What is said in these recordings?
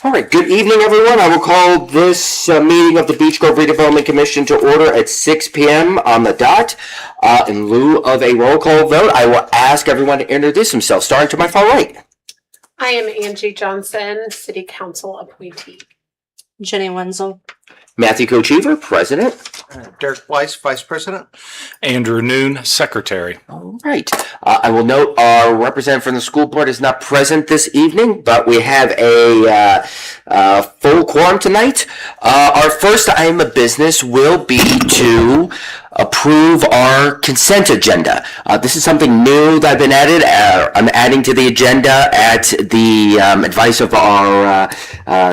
All right, good evening, everyone. I will call this meeting of the Beech Grove Redevelopment Commission to order at 6 p.m. on the dot. In lieu of a roll call vote, I will ask everyone to introduce themselves, starting to my far right. I am Angie Johnson, City Council appointee. Jenny Wenzel. Matthew Kochever, President. Derek Weiss, Vice President. Andrew Noon, Secretary. All right. I will note our representative from the school board is not present this evening, but we have a full quorum tonight. Our first item of business will be to approve our consent agenda. This is something new that I've been added. I'm adding to the agenda at the advice of our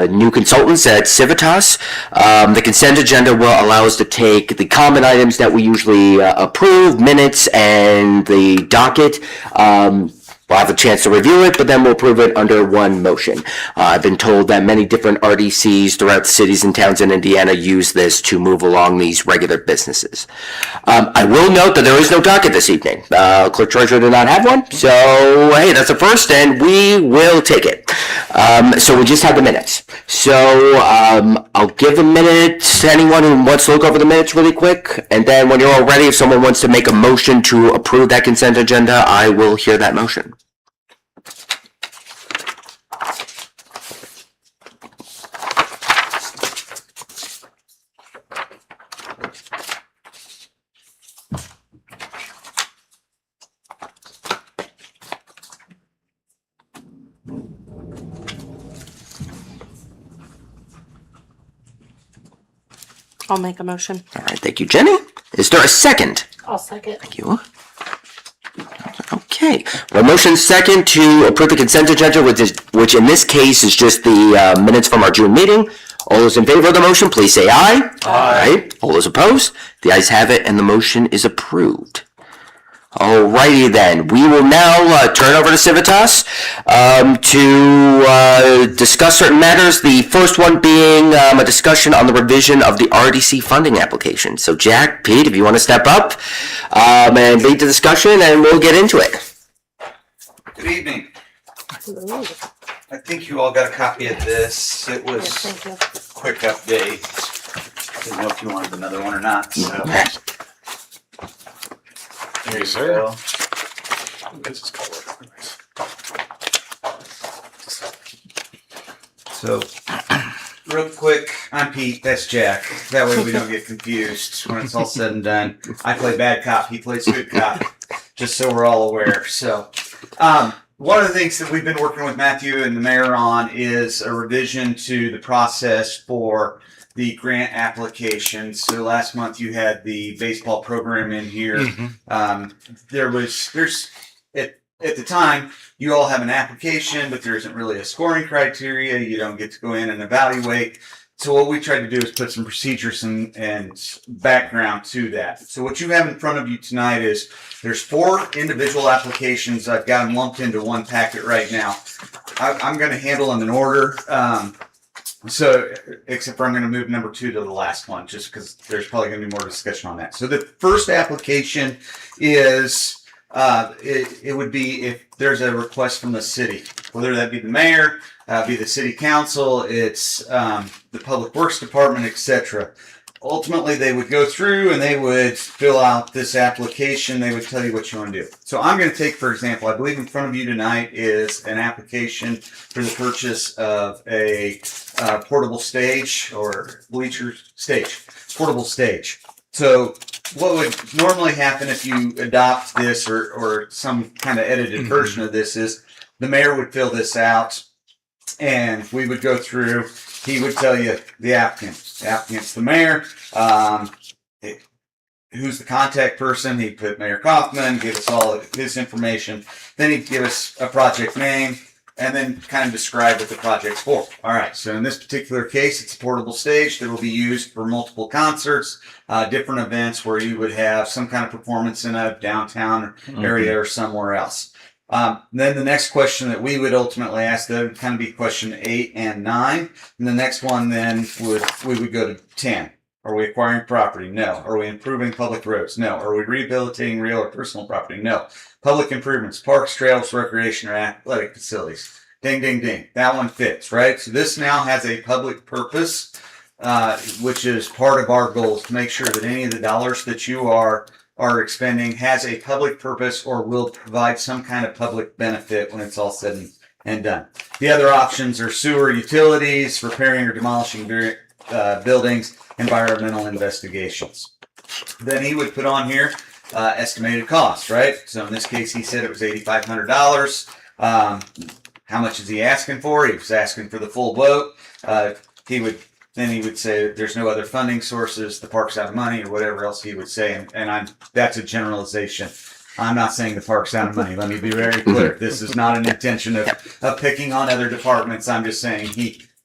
new consultants at Civitas. The consent agenda will allow us to take the common items that we usually approve, minutes, and the docket. We'll have a chance to review it, but then we'll approve it under one motion. I've been told that many different RDCs throughout the cities and towns in Indiana use this to move along these regular businesses. I will note that there is no docket this evening. Clerk Treasurer did not have one, so hey, that's a first, and we will take it. So we just have the minutes. So I'll give a minute to anyone who wants to look over the minutes really quick, and then when you're all ready, if someone wants to make a motion to approve that consent agenda, I will hear that motion. I'll make a motion. All right, thank you, Jenny. Is there a second? I'll second. Thank you. Okay. Well, motion second to approve the consent agenda, which in this case is just the minutes from our June meeting. All those in favor of the motion, please say aye. Aye. All those opposed? The ayes have it, and the motion is approved. Alrighty then, we will now turn over to Civitas to discuss certain matters. The first one being a discussion on the revision of the RDC funding application. So Jack, Pete, if you want to step up and lead the discussion, and we'll get into it. Good evening. I think you all got a copy of this. It was Thank you. a quick update. Didn't know if you wanted another one or not. So. Here, sir. So, real quick, I'm Pete, that's Jack. That way we don't get confused when it's all said and done. I play bad cop, he plays good cop, just so we're all aware. So, one of the things that we've been working with Matthew and the mayor on is a revision to the process for the grant application. So last month you had the baseball program in here. There's at the time you all have an application, but there isn't really a scoring criteria. You don't get to go in and evaluate. So what we tried to do is put some procedures and background to that. So what you have in front of you tonight is there's 4 individual applications. I've got them lumped into one packet right now. I'm going to handle them in order. So, except for I'm going to move number 2 to the last one, just because there's probably going to be more discussion on that. So the first application is, it would be if there's a request from the city, whether that be the mayor, be the city council, it's the public works department, etc. Ultimately, they would go through and they would fill out this application. They would tell you what you want to do. So I'm going to take, for example, I believe in front of you tonight is an application for the purchase of a portable stage or bleacher stage, portable stage. So what would normally happen if you adopt this or some kind of edited version of this is the mayor would fill this out and we would go through. He would tell you the applicant. The applicant's the mayor. Who's the contact person? He'd put Mayor Kaufman, give us all of his information. Then he'd give us a project name and then kind of describe what the project's for. All right, so in this particular case, it's a portable stage that will be used for multiple concerts, different events where you would have some kind of performance in a downtown area or somewhere else. Then the next question that we would ultimately ask, that would kind of be question 8 and 9. And the next one then we would go to 10. Are we acquiring property? No. Are we improving public roads? No. Are we rehabilitating real or personal property? No. Public improvements, parks, trails, recreation, or athletic facilities? Ding, ding, ding. That one fits, right? So this now has a public purpose, which is part of our goals to make sure that any of the dollars that you are expending has a public purpose or will provide some kind of public benefit when it's all said and done. The other options are sewer utilities, repairing or demolishing buildings, environmental investigations. Then he would put on here estimated cost, right? So in this case, he said it was $8,500. How much is he asking for? He was asking for the full boat. He would say there's no other funding sources, the park's out of money, or whatever else he would say. And that's a generalization. I'm not saying the park's out of money. Let me be very clear. This is not an intention of picking on other departments. I'm just saying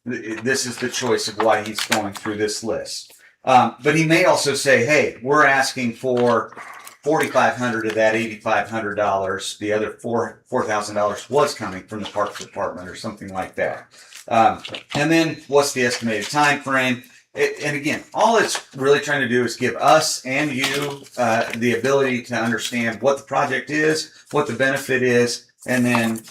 this is the choice of why he's going through this list. But he may also say, hey, we're asking for $4,500 of that $8,500. The other $4,000 was coming from the Parks Department or something like that. And then what's the estimated time frame? And again, all it's really trying to do is give us and you the ability to understand what the project is, what the benefit is, and then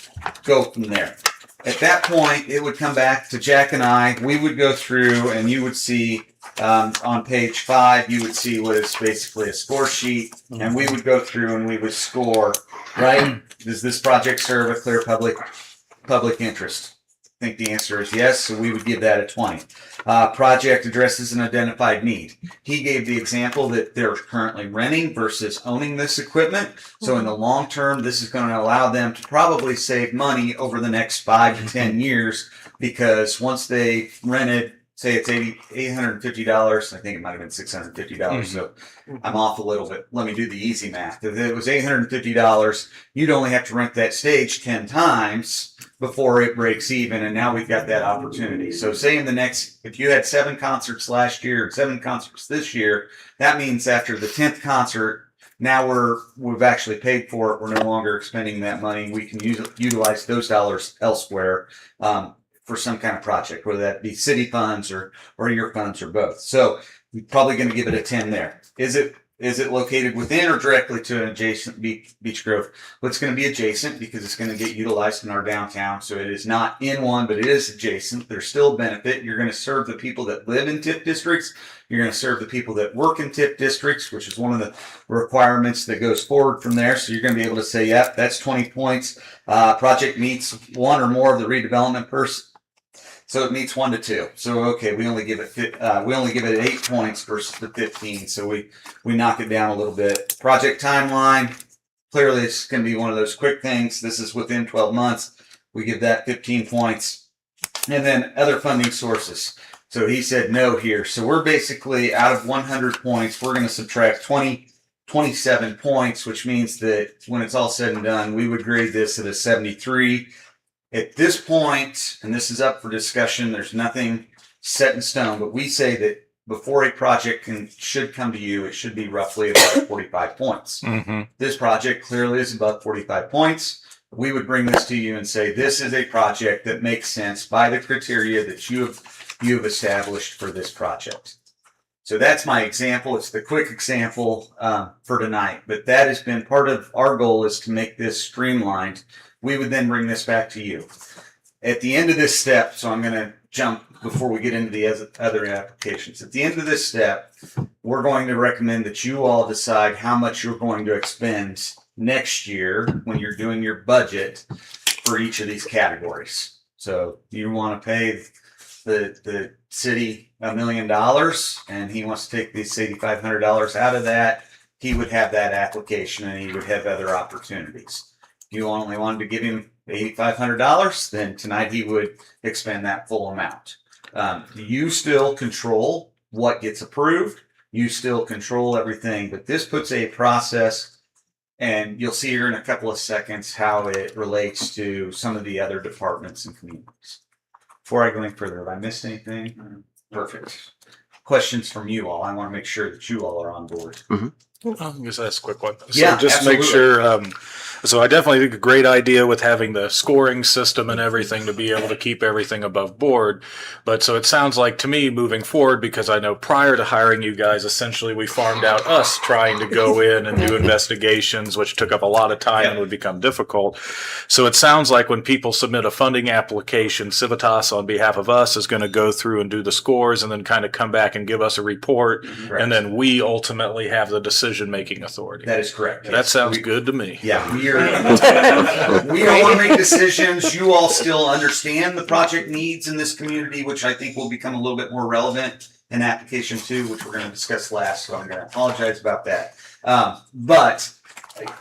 go from there. At that point, it would come back to Jack and I. We would go through and you would see on page 5, you would see what is basically a score sheet, and we would go through and we would score, right? Does this project serve a clear public interest? I think the answer is yes, so we would give that a 20. Project addresses an identified need. He gave the example that they're currently renting versus owning this equipment. So in the long term, this is going to allow them to probably save money over the next 5 to 10 years, because once they rented, say it's $850, I think it might have been $650, so I'm off a little bit. Let me do the easy math. If it was $850, you'd only have to rent that stage 10 times before it breaks even, and now we've got that opportunity. So say if you had 7 concerts last year and 7 concerts this year, that means after the 10th concert, now we've actually paid for it. We're no longer expending that money. We can utilize those dollars elsewhere for some kind of project, whether that be city funds or your funds or both. So we're probably going to give it a 10 there. Is it located within or directly to an adjacent beach grove? Well, it's going to be adjacent because it's going to get utilized in our downtown. So it is not in one, but it is adjacent. There's still benefit. You're going to serve the people that live in TIF districts. You're going to serve the people that work in TIF districts, which is one of the requirements that goes forward from there. So you're going to be able to say, yep, that's 20 points. Project meets one or more of the redevelopment So it meets 1 to 2. So okay, we only give it 8 points versus the 15. So we knock it down a little bit. Project timeline, clearly it's going to be one of those quick things. This is within 12 months. We give that 15 points. And then other funding sources. So he said no here. So we're basically out of 100 points, we're going to subtract 27 points, which means that when it's all said and done, we would grade this at a 73. At this point, and this is up for discussion, there's nothing set in stone, but we say that before a project should come to you, it should be roughly about 45 points. This project clearly is above 45 points. We would bring this to you and say, this is a project that makes sense by the criteria that you have established for this project. So that's my example. It's the quick example for tonight, but that has been part of our goal, is to make this streamlined. We would then bring this back to you. At the end of this step, so I'm going to jump before we get into the other applications. At the end of this step, we're going to recommend that you all decide how much you're going to expend next year when you're doing your budget for each of these categories. So you want to pay the city $1 million, and he wants to take these $8,500 out of that. He would have that application, and he would have other opportunities. You only wanted to give him $8,500, then tonight he would expend that full amount. You still control what gets approved. You still control everything, but this puts a process, and you'll see here in a couple of seconds how it relates to some of the other departments and communities. Before I go any further, have I missed anything? Perfect. Questions from you all. I want to make sure that you all are on board. I'll just ask a quick one. Yeah, So just absolutely. make sure So I definitely think a great idea with having the scoring system and everything to be able to keep everything above board. But so it sounds like to me moving forward, because I know prior to hiring you guys, essentially we farmed out us trying to go in and do investigations, which took up a lot of time and would become difficult. So it sounds like when people submit a funding application, Civitas on behalf of us is going to go through and do the scores and then kind of come back and give us a report. Correct. And then we ultimately have the decision-making authority. That is correct. That sounds good to me. Yeah, we don't want to make decisions. You all still understand the project needs in this community, which I think will become a little bit more relevant in application 2, which we're going to discuss last. So I'm going to apologize about that. But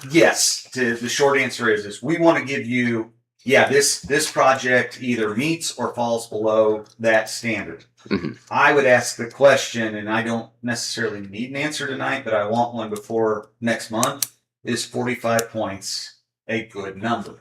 yes, the short answer is we want to give you, this project either meets or falls below that standard. Mhm. I would ask the question, and I don't necessarily need an answer tonight, but I want one before next month. Is 45 points a good number?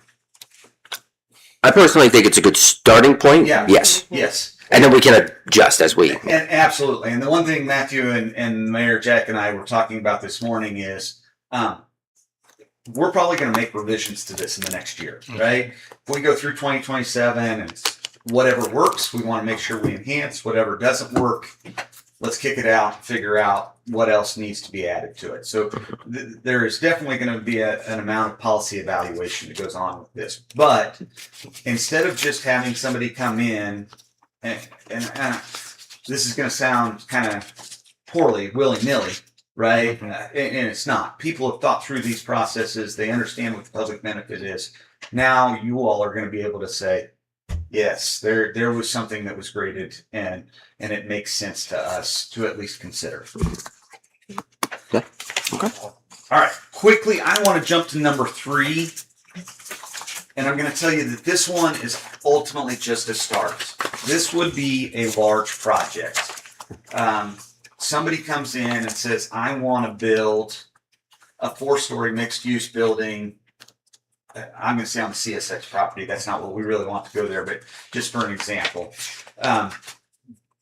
I personally think it's a good starting point. Yeah. Yes. Yes. And then we can adjust as we. And absolutely. And the one thing Matthew and Mayor Jack and I were talking about this morning is we're probably going to make revisions to this in the next year, right? If we go through 2027 and whatever works, we want to make sure we enhance. Whatever doesn't work, let's kick it out, figure out what else needs to be added to it. So there is definitely going to be an amount of policy evaluation that goes on with this. But instead of just having somebody come in and this is going to sound kind of poorly, willy-nilly, right? And it's not. People have thought through these processes. They understand what the public benefit is. Now you all are going to be able to say, yes, there was something that was graded and it makes sense to us to at least consider. Yeah. Okay. All right. Quickly, I want to jump to number 3. And I'm going to tell you that this one is ultimately just a start. This would be a large project. Somebody comes in and says, I want to build a 4-story mixed-use building. I'm going to say on the CSX property. That's not what we really want to go there, but just for an example.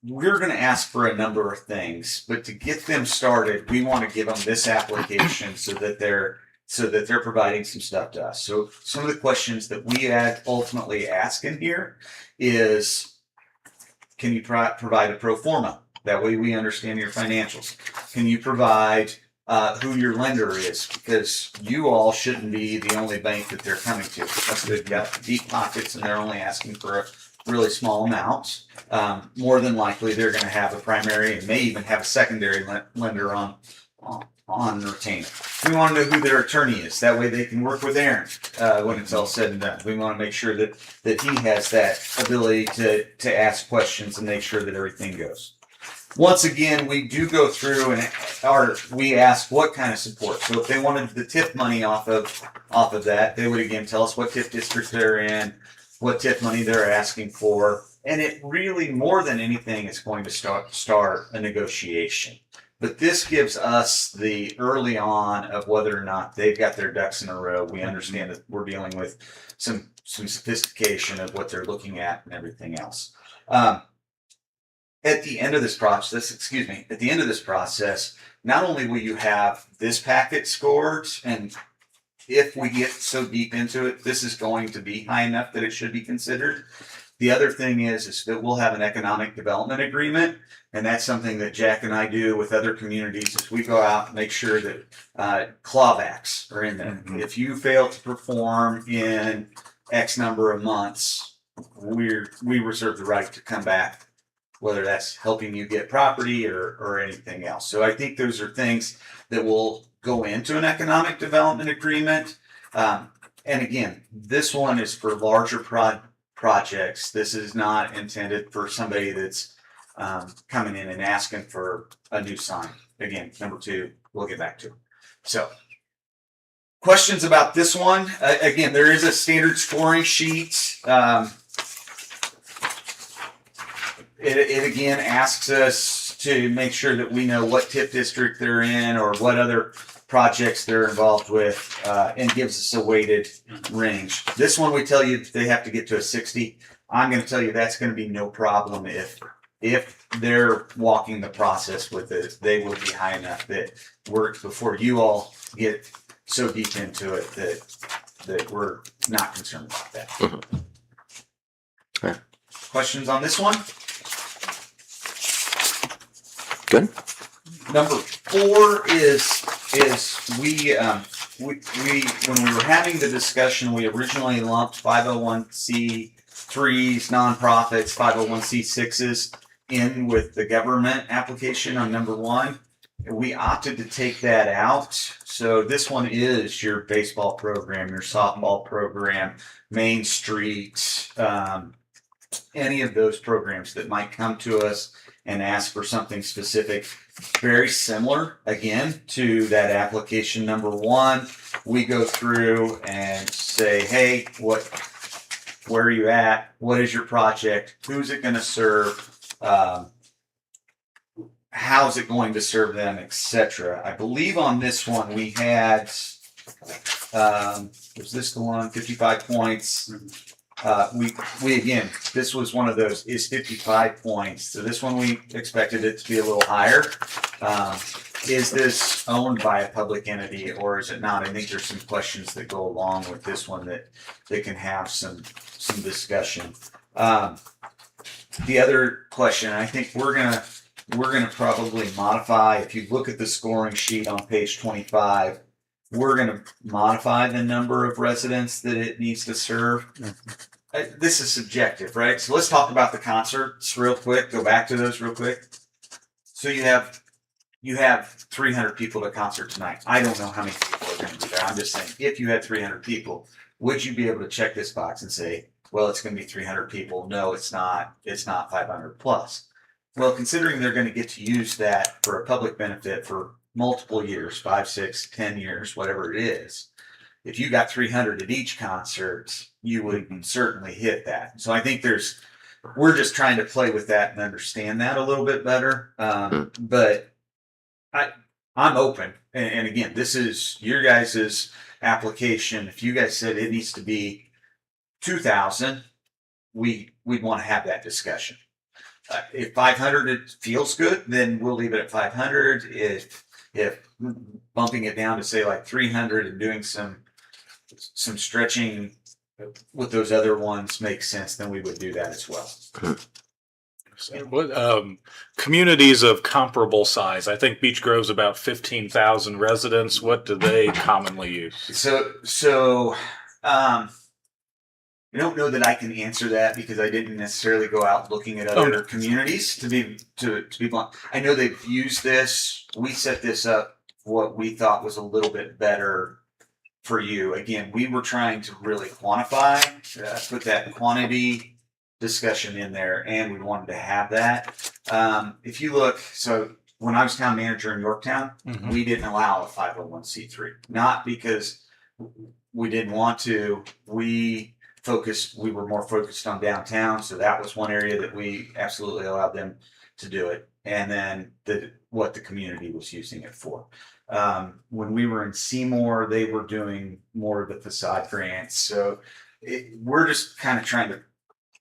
We're going to ask for a number of things, but to get them started, we want to give them this application so that they're providing some stuff to us. So some of the questions that we ultimately ask in here is, can you provide a pro forma? That way we understand your financials. Can you provide who your lender is? Because you all shouldn't be the only bank that they're coming to. Unless they've got deep pockets and they're only asking for a really small amount. More than likely they're going to have a primary and may even have a secondary lender on retainer. We want to know who their attorney is. That way they can work with Aaron when it's all said and done. We want to make sure that he has that ability to ask questions and make sure that everything goes. Once again, we do go through and we ask what kind of support. So if they wanted the TIF money off of that, they would again tell us what TIF district they're in, what TIF money they're asking for, and it really more than anything is going to start a negotiation. But this gives us the early on of whether or not they've got their ducks in a row. We understand that we're dealing with some sophistication of what they're looking at and everything else. At the end of this process, not only will you have this packet scored, and if we get so deep into it, this is going to be high enough that it should be considered. The other thing is that we'll have an economic development agreement, and that's something that Jack and I do with other communities is we go out and make sure that clawbacks are in there. Mm-hmm. If you fail to perform in X number of months, we reserve the right to come back, whether that's helping you get property or anything else. So I think those are things that will go into an economic development agreement. And again, this one is for larger projects. This is not intended for somebody that's coming in and asking for a new sign. Again, number 2, we'll get back to. So questions about this one? Again, there is a standard scoring sheet. It again asks us to make sure that we know what TIF district they're in or what other projects they're involved with, and gives us a weighted range. This one we tell you they have to get to a 60. I'm going to tell you that's going to be no problem if they're walking the process with it. They will be high enough that before you all get so deep into it that we're not concerned about that. Mhm. Okay. Questions on this one? Good. Number 4 is we when we were having the discussion, we originally lumped 501c3s, nonprofits, 501c6s in with the government application on number 1. We opted to take that out. So this one is your baseball program, your softball program, Main Street, any of those programs that might come to us and ask for something specific. Very similar, again, to that application number 1. We go through and say, hey, where are you at? What is your project? Who's it going to serve? How's it going to serve them, etc. I believe on this one we had, was this the one, 55 points? We again, this was one of those, is 55 points. So this one we expected it to be a little higher. Is this owned by a public entity or is it not? I think there's some questions that go along with this one that can have some discussion. The other question, I think we're gonna probably modify, if you look at the scoring sheet on page 25, we're gonna modify the number of residents that it needs to serve. This is subjective, right? So let's talk about the concerts real quick. Go back to those real quick. So you have 300 people at a concert tonight. I don't know how many people are going to be there. I'm just saying, if you had 300 people, would you be able to check this box and say, well, it's going to be 300 people? No, it's not. It's not 500 plus. Well, considering they're going to get to use that for a public benefit for multiple years, 5, 6, 10 years, whatever it is, if you got 300 at each concert, you would certainly hit that. So I think we're just trying to play with that and understand that a little bit better. But I'm open. And again, this is your guys' application. If you guys said it needs to be 2,000, we'd want to have that discussion. If 500 it feels good, then we'll leave it at 500. If bumping it down to say like 300 and doing some stretching with those other ones makes sense, then we would do that as well. So what communities of comparable size? I think Beech Grove's about 15,000 residents. What do they commonly use? So I don't know that I can answer that because I didn't necessarily go out looking at other communities to be blunt. I know they've used this. We set this up what we thought was a little bit better for you. Again, we were trying to really quantify, put that quantity discussion in there, and we wanted to have that. If you look, so when I was town manager in Yorktown, we didn't allow a 501c3, not because we didn't want to. We were more focused on downtown, so that was one area that we absolutely allowed them to do it. And then what the community was using it for. When we were in Seymour, they were doing more of the facade grants. So we're just kind of trying to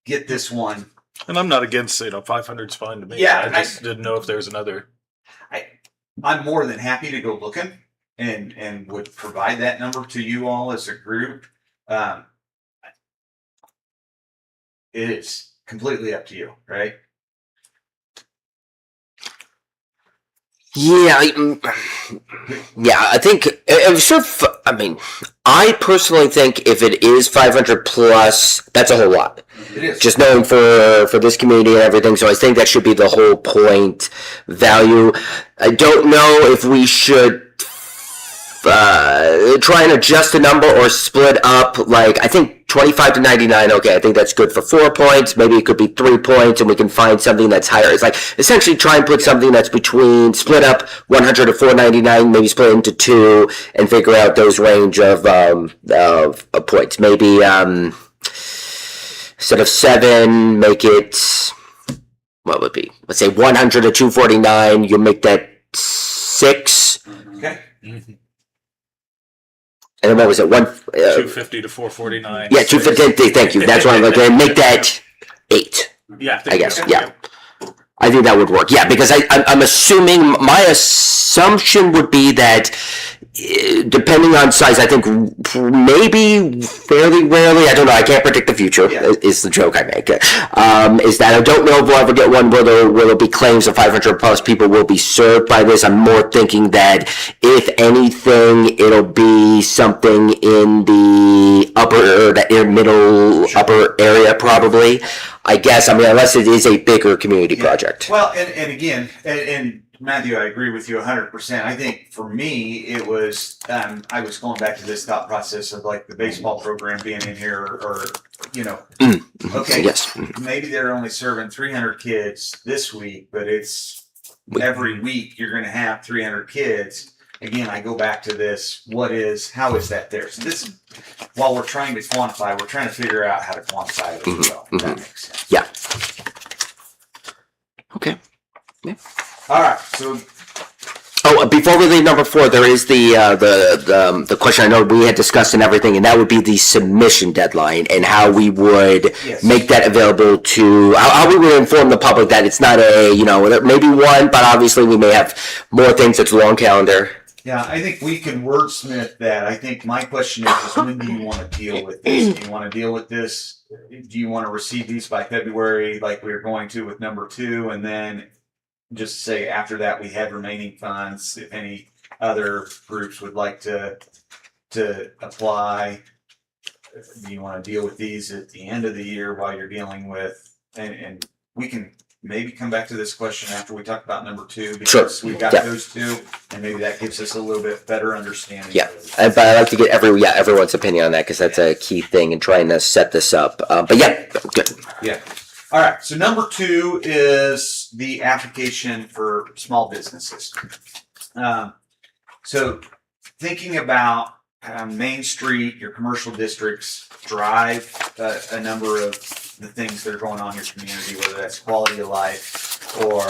get this one. And I'm not against, 500's fine to me. Yeah, I just didn't know if there's another. I'm more than happy to go looking and would provide that number to you all as a group. It is completely up to you, right? Yeah, I think I personally think if it is 500 plus, that's a whole lot. It is. Just knowing for this community and everything, so I think that should be the whole point value. I don't know if we should try and adjust the number or split up, like, I think 25 to 99, okay, I think that's good for 4 points. Maybe it could be 3 points and we can find something that's higher. It's like, essentially try and put something that's split up 100 to 499, maybe split into 2 and figure out those range of points. Maybe, instead of 7, make it, what would it be? Let's say 100 to 249, you'll make that 6. Okay. And then what was it? 250 to 449. Yeah, 250. Thank you. That's what I'm looking at. Make that 8. Yeah, I guess. Yeah, I think that would work. Yeah, because I'm assuming, my assumption would be that depending on size, I think maybe fairly rarely. I don't know. I can't predict the future. Yeah. Is the joke I make? Is that I don't know if we'll ever get one where there be claims of 500 plus people will be served by this. I'm more thinking that if anything, it'll be something in the upper or the middle upper area probably. I guess. I mean, unless it is a bigger community project. Well, and again, and Matthew, I agree with you 100%. I think for me, it was, I was going back to this thought process of like the baseball program being in here or okay, Yes. maybe they're only serving 300 kids this week, but it's every week you're going to have 300 kids. Again, I go back to this, how is that there? So this, while we're trying to quantify, we're trying to figure out how to quantify it as well. If that makes sense. Yeah. Okay. All right. So Oh, before we leave number 4, there is the question I know we had discussed and everything, and that would be the submission deadline and how we would make that available to how we would inform the public that it's not maybe one, but obviously we may have more things that's a long calendar. yeah, I think we can wordsmith that. I think my question is when do you want to deal with this? Do you want to deal with this? Do you want to receive these by February, like we were going to with number 2, and then just say after that we have remaining funds if any other groups would like to apply? Do you want to deal with these at the end of the year while you're dealing with and we can maybe come back to this question after we talk about number 2 because we've got those 2 and maybe that gives us a little bit better understanding. Yeah, but I like to get everyone's opinion on that because that's a key thing in trying to set this up. But yeah, good. Yeah. All right. So number 2 is the application for small businesses. So thinking about Main Street, your commercial districts drive a number of the things that are going on in your community, whether that's quality of life or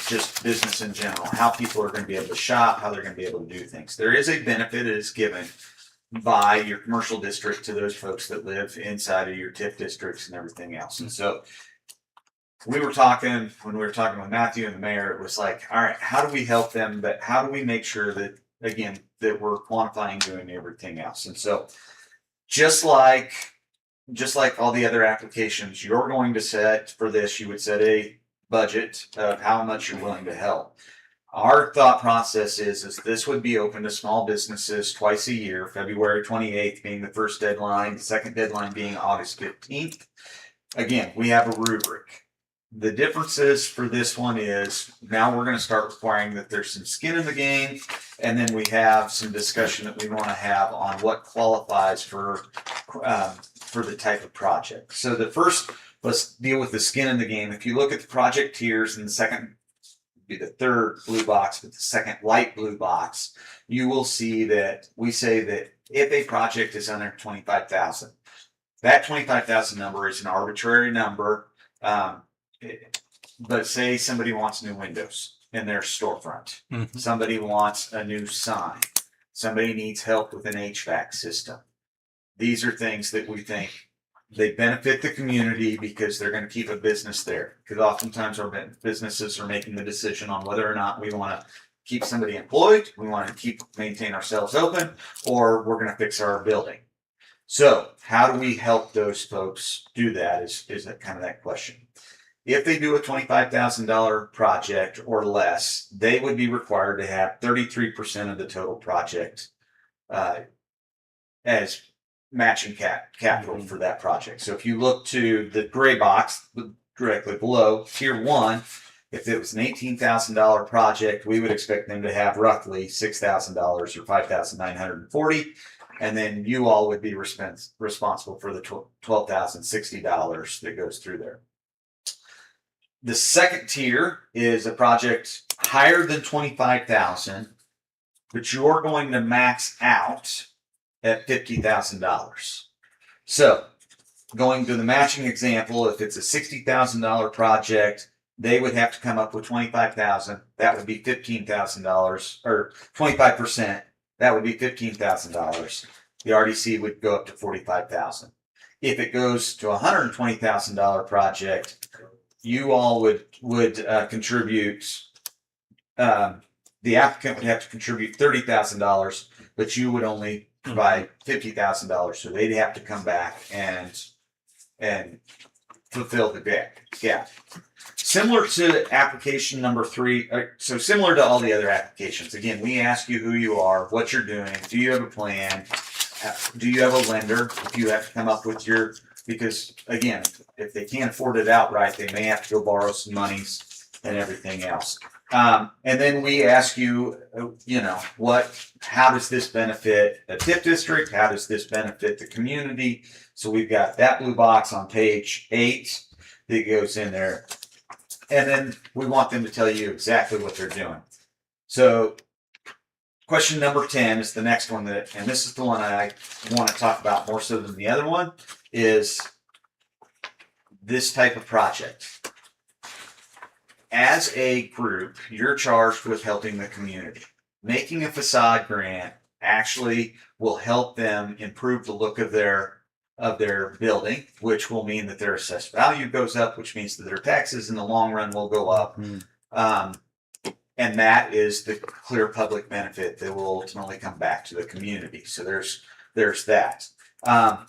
just business in general, how people are going to be able to shop, how they're going to be able to do things. There is a benefit that is given by your commercial district to those folks that live inside of your TIF districts and everything else. And so when we were talking with Matthew and the mayor, it was like, all right, how do we help them? But how do we make sure that, again, that we're quantifying doing everything else? And so just like all the other applications, you're going to set for this, you would set a budget of how much you're willing to help. Our thought process is this would be open to small businesses twice a year, February 28th being the first deadline, the second deadline being August 15th. Again, we have a rubric. The differences for this one is now we're going to start requiring that there's some skin in the game, and then we have some discussion that we want to have on what qualifies for the type of project. So the first, let's deal with the skin in the game. If you look at the project tiers, and the second be the third blue box, but the second light blue box, you will see that we say that if a project is under 25,000, that 25,000 number is an arbitrary number. But say somebody wants new windows in their storefront. Mm-hmm. Somebody wants a new sign. Somebody needs help with an HVAC system. These are things that we think they benefit the community because they're going to keep a business there. Because oftentimes our businesses are making the decision on whether or not we want to keep somebody employed, we want to maintain ourselves open, or we're going to fix our building. So how do we help those folks do that is that kind of that question. If they do a $25,000 project or less, they would be required to have 33% of the total project as matching capital for that project. So if you look to the gray box directly below, tier 1, if it was an $18,000 project, we would expect them to have roughly $6,000 or $5,940. And then you all would be responsible for the $12,060 that goes through there. The second tier is a project higher than $25,000, but you're going to max out at $50,000. So going to the matching example, if it's a $60,000 project, they would have to come up with $25,000. That would be $15,000, or 25%. That would be $15,000. The RDC would go up to $45,000. If it goes to a $120,000 project, you all would contribute. The applicant would have to contribute $30,000, but you would only provide $50,000. So they'd have to come back and fulfill the gap. Similar to application number 3, so similar to all the other applications. Again, we ask you who you are, what you're doing, do you have a plan, do you have a lender? If you have to come up with your, because again, if they can't afford it outright, they may have to go borrow some monies and everything else. And then we ask you, how does this benefit a TIF district? How does this benefit the community? So we've got that blue box on page 8 that goes in there. And then we want them to tell you exactly what they're doing. So question number 10 is the next one and this is the one I want to talk about more so than the other one, is this type of project. As a group, you're charged with helping the community. Making a facade grant actually will help them improve the look of their building, which will mean that their assessed value goes up, which means that their taxes in the long run will go up. And that is the clear public benefit that will ultimately come back to the community. So there's that. I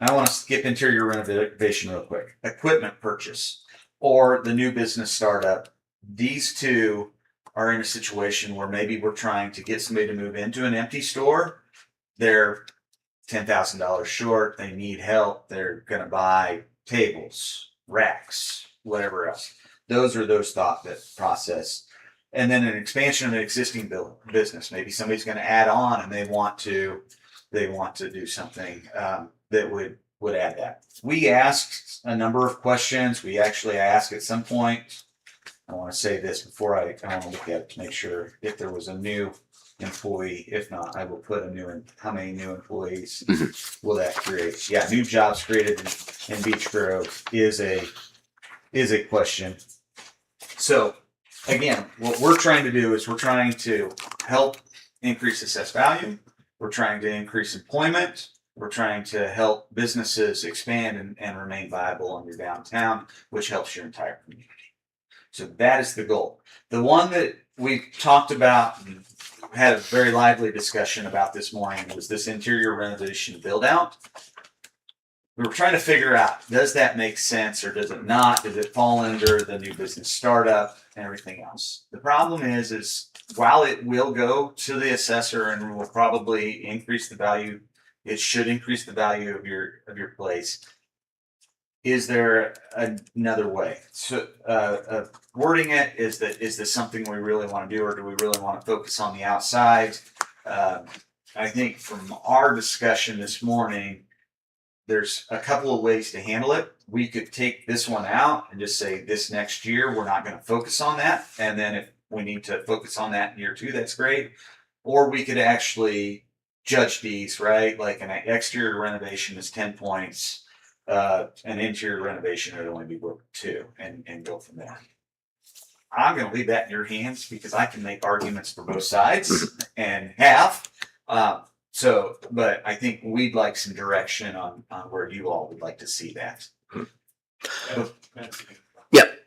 want to skip interior renovation real quick. Equipment purchase or the new business startup. These two are in a situation where maybe we're trying to get somebody to move into an empty store. They're $10,000 short. They need help. They're going to buy tables, racks, whatever else. Those are those thought process. And then an expansion of an existing business. Maybe somebody's going to add on and they want to do something that would add that. We asked a number of questions. We actually asked at some point, I want to say this before I want to look at it to make sure if there was a new employee. If not, I will put how many new employees will that create? Yeah, new jobs created in Beech Grove is a question. So again, what we're trying to do is we're trying to help increase assessed value. We're trying to increase employment. We're trying to help businesses expand and remain viable in your downtown, which helps your entire community. So that is the goal. The one that we talked about and had a very lively discussion about this morning was this interior renovation build out. We were trying to figure out, does that make sense or does it not? Does it fall under the new business startup and everything else? The problem is while it will go to the assessor and will probably increase the value, it should increase the value of your place. Is there another way? So wording it, is this something we really want to do, or do we really want to focus on the outside? I think from our discussion this morning, there's a couple of ways to handle it. We could take this one out and just say this next year, we're not going to focus on that. And then if we need to focus on that in year 2, that's great. Or we could actually judge these, right? Like an exterior renovation is 10 points. An interior renovation would only be worth 2 and go from there. I'm going to leave that in your hands because I can make arguments for both sides and have. But I think we'd like some direction on where you all would like to see that. Yep.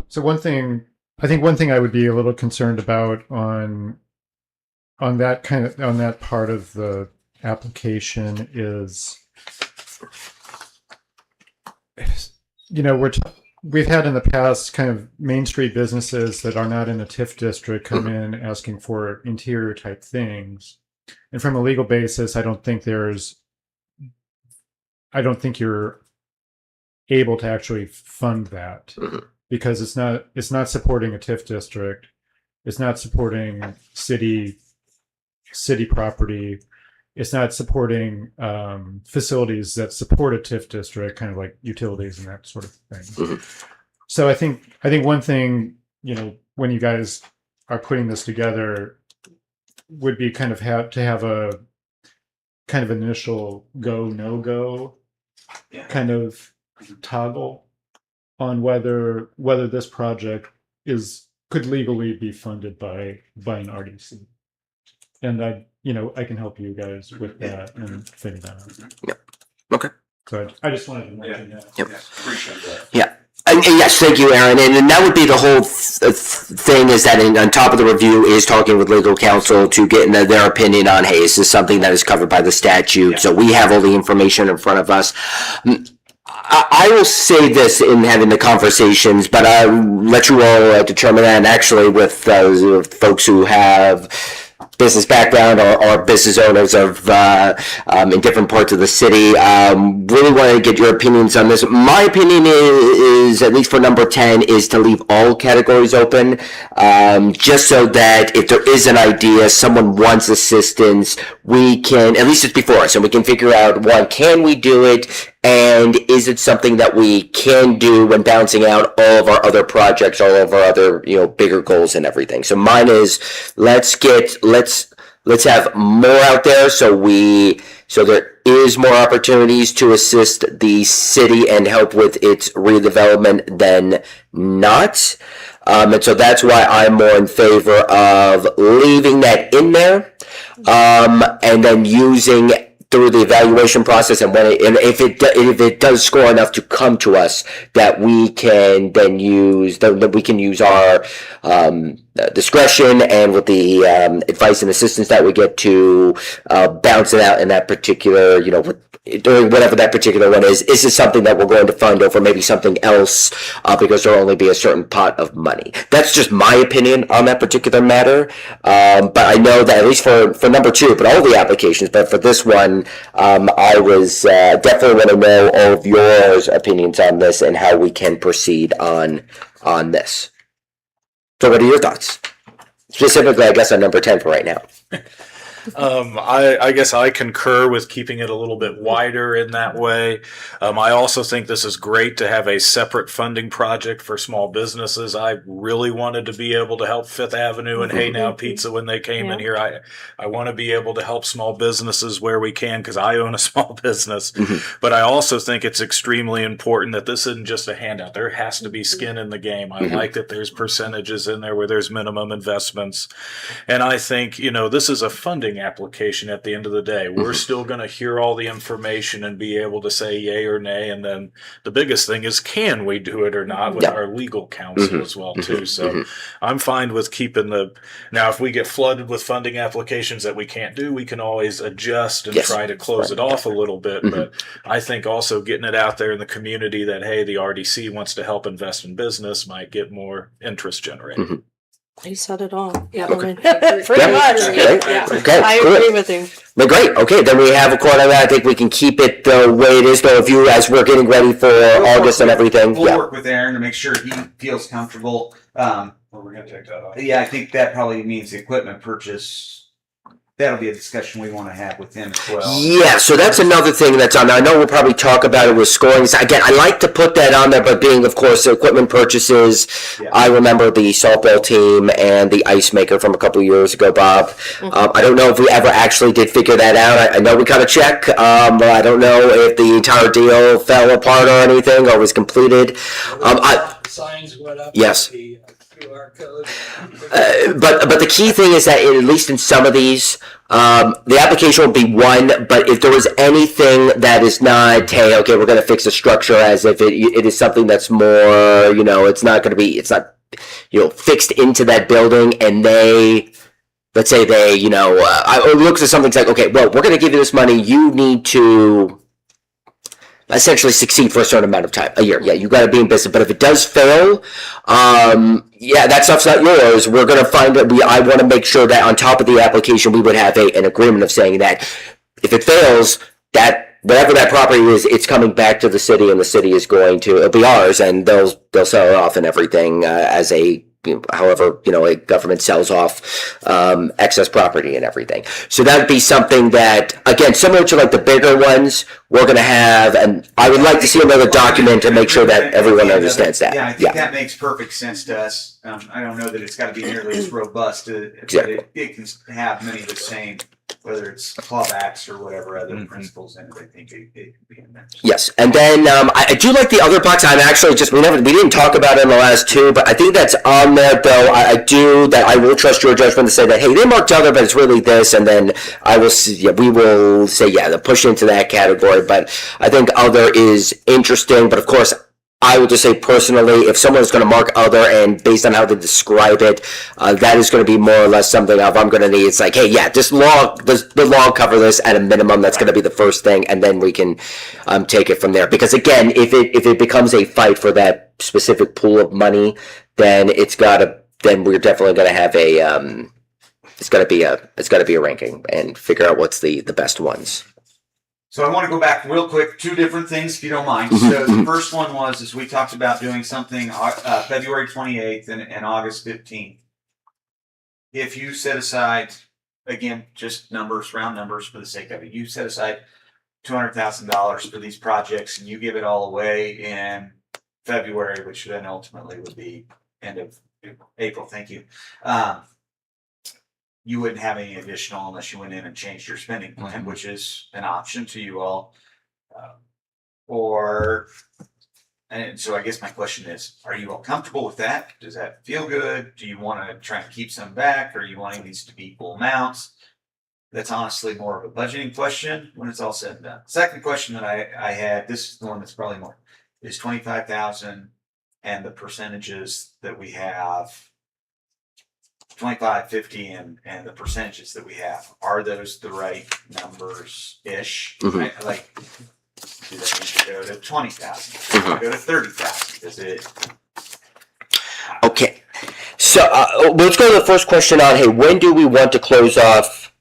So one thing I would be a little concerned about on that part of the application is, we've had in the past kind of Main Street businesses that are not in a TIF district come in asking for interior type things. And from a legal basis, I don't think you're able to actually fund that because it's not supporting a TIF district. It's not supporting city property. It's not supporting facilities that support a TIF district, kind of like utilities and that sort of thing. So I think one thing, when you guys are putting this together, would be kind of to have a kind of initial go no go kind of toggle on whether this project could legally be funded by an RDC. And I can help you guys with that and figure that out. Yep. Okay. So I just wanted to mention that. Yep. Appreciate that. Yeah. Yes, thank you, Aaron. And that would be the whole thing is that on top of the review is talking with legal counsel to get their opinion on, hey, is this something that is covered by the statute? Yeah. So we have all the information in front of us. I will say this in having the conversations, but I'll let you all determine that. And actually, with folks who have business background or business owners of in different parts of the city, really want to get your opinions on this. My opinion is at least for number 10 is to leave all categories open, just so that if there is an idea, someone wants assistance, we can, at least it's before us, and we can figure out, one, can we do it? And is it something that we can do when balancing out all of our other projects, all of our other, bigger goals and everything? So mine is let's have more out there so there is more opportunities to assist the city and help with its redevelopment than not. And so that's why I'm more in favor of leaving that in there, and then using through the evaluation process, and if it does score enough to come to us, that we can then use our discretion and with the advice and assistance that we get to bounce it out in that particular, during whatever that particular one is this something that we're going to fund over maybe something else, because there'll only be a certain pot of money. That's just my opinion on that particular matter. But I know that at least for number 2, but all the applications, but for this one, I was definitely want to know all of your opinions on this and how we can proceed on this. So what are your thoughts? Specifically, I guess on number 10 for right now. I guess I concur with keeping it a little bit wider in that way. I also think this is great to have a separate funding project for small businesses. I really wanted to be able to help Fifth Avenue and Hey Now Pizza when they came in here. I want to be able to help small businesses where we can because I own a small business. But I also think it's extremely important that this isn't just a handout. There has to be skin in the game. I like that there's percentages in there where there's minimum investments. And I think, this is a funding application at the end of the day. We're still going to hear all the information and be able to say yay or nay. And then the biggest thing is, can we do it or not with our legal counsel as well too. So I'm fine with keeping now if we get flooded with funding applications that we can't do, we can always adjust and try to close it off a little bit. But I think also getting it out there in the community that, hey, the RDC wants to help invest in business might get more interest generated. You said it all. Yeah. I mean, Yeah. pretty much. Yeah. Okay, I good. agree with you. Well, great. Okay, then we have a quote on that. I think we can keep it the way it is, though, if you, as we're getting ready for August and everything. We'll work with Aaron to make sure he feels comfortable. Well, we're going to take that off. Yeah, I think that probably means the equipment purchase. That'll be a discussion we want to have with him as well. Yeah, so that's another thing that's on there. I know we'll probably talk about it with scoring. So again, I like to put that on there, but being, of course, equipment purchases. Yeah. I remember the softball team and the ice maker from a couple of years ago, Bob. I don't know if we ever actually did figure that out. I know we got a check, but I don't know if the entire deal fell apart or anything or was completed. Signs went up. Yes. The QR code. But the key thing is that at least in some of these, the application will be one. But if there was anything that is not, hey, okay, we're going to fix the structure as if it is something that's more, it's not fixed into that building, and let's say I look at something like, okay, well, we're going to give you this money. You need to essentially succeed for a certain amount of time, a year. Yeah, you got to be in business. But if it does fail, that stuff's not yours. We're going to find that I want to make sure that on top of the application, we would have an agreement of saying that if it fails, that whatever that property is, it's coming back to the city, and the city is it'll be ours, and they'll sell it off and everything as however, a government sells off excess property and everything. So that would be something that, again, similar to like the bigger ones, we're going to have, and I would like to see another document to make sure that everyone understands that. Yeah, I think that makes perfect sense to us. I don't know that it's got to be nearly as robust, but it can have many of the same, whether it's clawbacks or whatever other principles in it. I think it can be in there. Yes, and then I do like the other box. I'm actually we didn't talk about it in the last 2, but I think that's on there though. I will trust your judgment to say that, hey, they marked other, but it's really this, and then we will say, they'll push into that category. But I think other is interesting, but of course, I would just say personally, if someone's going to mark other and based on how they describe it, that is going to be more or less something of I'm going to need. It's like, hey, yeah, does the law cover this at a minimum? That's going to be the first thing, and then we can take it from there. Because again, if it becomes a fight for that specific pool of money, then then we're definitely going to have a it's got to be a ranking and figure out what's the best ones. So I want to go back real quick, two different things, if you don't mind. So the first one is we talked about doing something February 28th and August 15th. If you set aside, again, just numbers, round numbers for the sake of it, you set aside $200,000 for these projects and you give it all away in February, which then ultimately would be end of April. Thank you. You wouldn't have any additional unless you went in and changed your spending plan, which is an option to you all. And so I guess my question is, are you all comfortable with that? Does that feel good? Do you want to try and keep some back? Or are you wanting these to be equal amounts? That's honestly more of a budgeting question when it's all said and done. Second question that I had, this is the one that's probably more, is 25,000 and the percentages that we have. 25, 50, and the percentages that we have, are those the right numbers ish? Right? Like, do they need to go to 20,000? Go to 30,000? Is it? Okay, so let's go to the first question on, hey, when do we want to close off?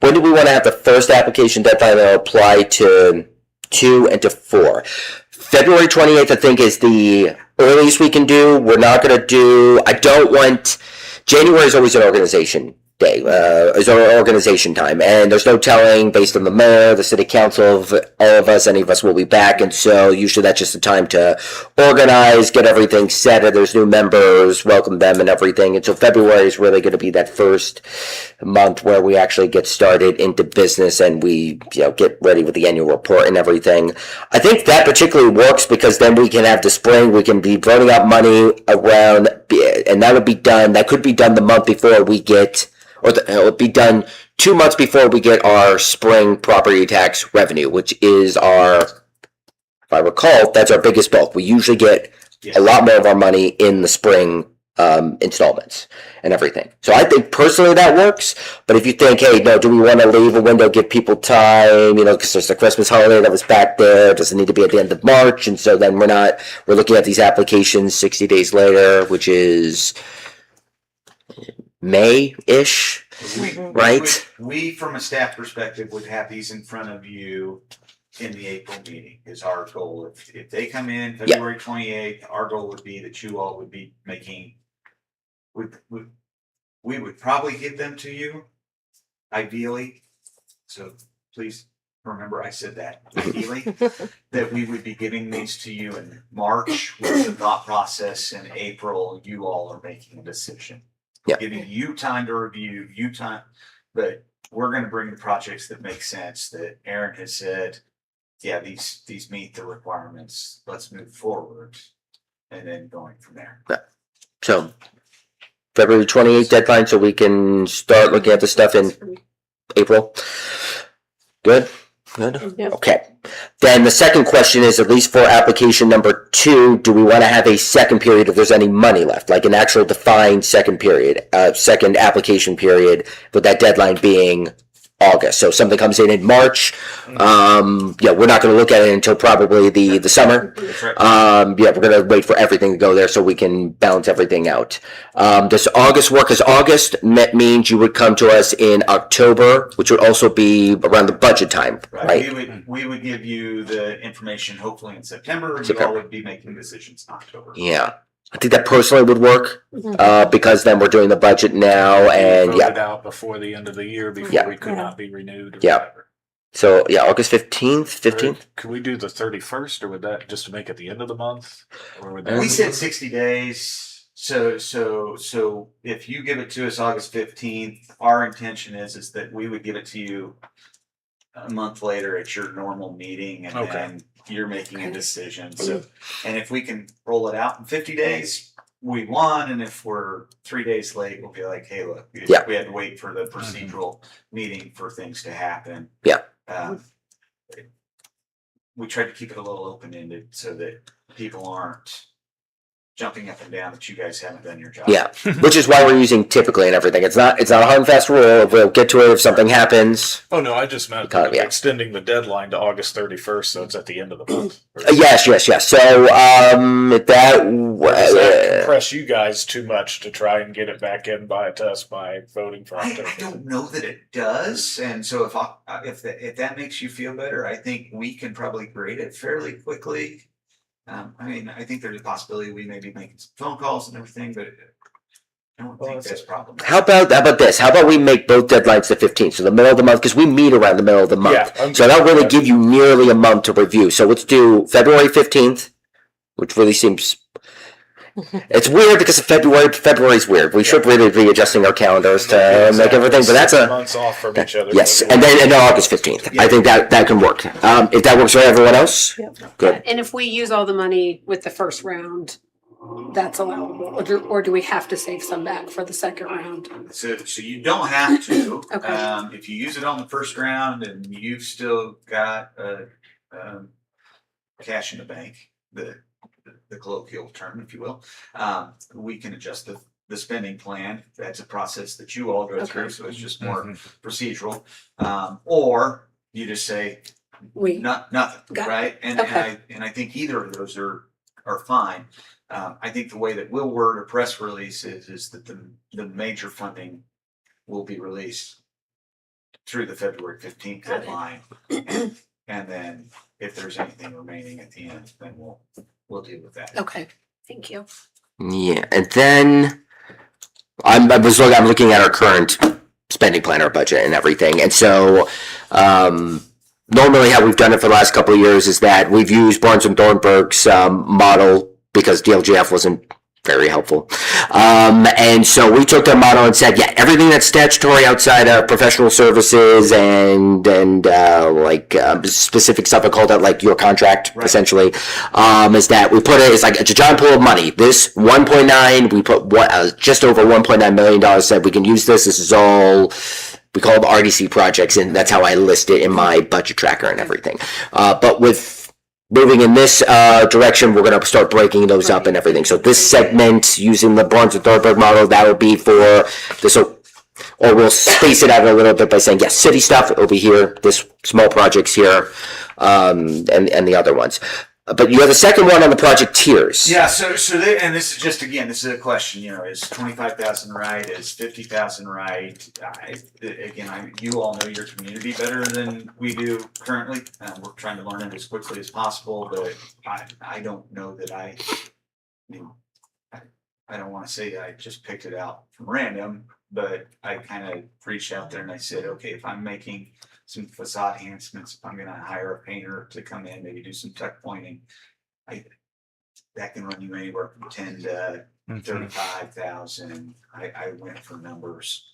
When do we want to have the first application deadline that will apply to 2 and to 4? February 28th, I think, is the earliest we can do. We're not going to do, I don't want, January is always an organization day, is our organization time, and there's no telling based on the mayor, the city council, all of us, any of us will be back, and so usually that's just a time to organize, get everything set, and there's new members, welcome them and everything, and so February is really going to be that first month where we actually get started into business and we get ready with the annual report and everything. I think that particularly works because then we can have the spring, we can be burning out money around, and that would be done, that could be done the month before we get, it would be done 2 months before we get our spring property tax revenue, which is our, if I recall, that's our biggest bulk. We usually get a lot more of our money in the spring installments and everything. So I think personally that works, but if you think, hey, no, do we want to leave a window, give people time, because there's the Christmas holiday that was back there, does it need to be at the end of March, and so then we're looking at these applications 60 days later, which is May-ish, right? We, from a staff perspective, would have these in front of you in the April meeting is our goal. If they come in February 28th, our goal would be that you all would be making, we would probably give them to you, ideally. So please remember I said that, ideally, that we would be giving these to you in March with the thought process in April, you all are making a decision. Giving you time to review, but we're going to bring the projects that make sense that Aaron has said, yeah, these meet the requirements. Let's move forward, and then going from there. So February 28th deadline, so we can start looking at the stuff in April. Good. Yep. Okay. Then the second question is, at least for application number 2, do we want to have a second period if there's any money left, like an actual defined second period, second application period, with that deadline being August. So if something comes in March, we're not going to look at it until probably the summer. That's right. We're going to wait for everything to go there so we can balance everything out. Does August work? Because August means you would come to us in October, which would also be around the budget time, right? We would give you the information hopefully in September, and you all would be making decisions in October. Yeah. I think that personally would work, because then we're doing the budget now, and Voted out before the end of the year before we could not be renewed. Or whatever. So August 15th. Could we do the 31st, or would that just to make it the end of the month? Or would that We said 60 days. So if you give it to us August 15th, our intention is that we would give it to you a month later at your normal meeting, and then you're making a decision. So, and if we can roll it out in 50 days, we won. And if we're 3 days late, we'll be like, hey, look, we had to wait for the procedural meeting for things to happen. we tried to keep it a little open-ended so that people aren't jumping up and down that you guys haven't done your job. Yeah, which is why we're using typically and everything. It's not a hard and fast rule. We'll get to it if something happens. Oh, no, I just meant Yeah. extending the deadline to August 31st, so it's at the end of the month. Yes. So, Does that compress you guys too much to try and get it back in by us by voting for October? I don't know that it does, and so if that makes you feel better, I think we can probably grade it fairly quickly. I mean, I think there's a possibility we may be making some phone calls and everything, but I don't think that's a problem. how about this? How about we make both deadlines the 15th, so the middle of the month, because we meet around the middle of the month. Yeah, So that'll really give you nearly a month to review. So let's do February 15th, which really seems. It's weird because of February's weird. We should really be adjusting our calendars to make everything, but that's months off from each other. yes. And then August 15th. I think that can work. If that works for everyone else, good. And if we use all the money with the first round, that's allowable, or do we have to save some back for the second round? So you don't have to. Okay. If you use it on the first round and you've still got cash in the bank, the colloquial term, if you will, we can adjust the spending plan. That's a process that you all go through, so it's just more procedural. Or you just say nothing, Got it. right? And I think either of those are fine. I think the way that we'll word a press release is that the major funding will be released through the February 15th deadline. And then if there's anything remaining at the end, then we'll deal with that. Okay, thank you. Yeah, and then I'm looking at our current spending plan, our budget, and everything, and so normally how we've done it for the last couple of years is that we've used Barnes and Thornburg's model because DLGF wasn't very helpful. And so we took their model and said, yeah, everything that's statutory outside of professional services and specific stuff, I called it like your contract, Right. essentially, is that we put it's like it's a giant pool of money. This 1.9, we put just over $1.9 million, said we can use this. This is all, we call them RDC projects, and that's how I list it in my budget tracker and everything. But with moving in this direction, we're going to start breaking those up and everything. So this segment, using the Barnes and Thornburg model, that will be for this, or we'll space it out a little bit by saying, yes, city stuff over here, this small projects here, and the other ones. But you have the second one on the project tiers. Yeah, and this is just, again, this is a question, is 25,000 right? Is 50,000 right? You all know your community better than we do currently. We're trying to learn it as quickly as possible, but I don't know that I don't want to say I just picked it out from random, but I kind of reached out there and I said, okay, if I'm making some facade enhancements, if I'm going to hire a painter to come in, maybe do some tuck pointing, that can run you anywhere from 10 to 35,000. I went for numbers.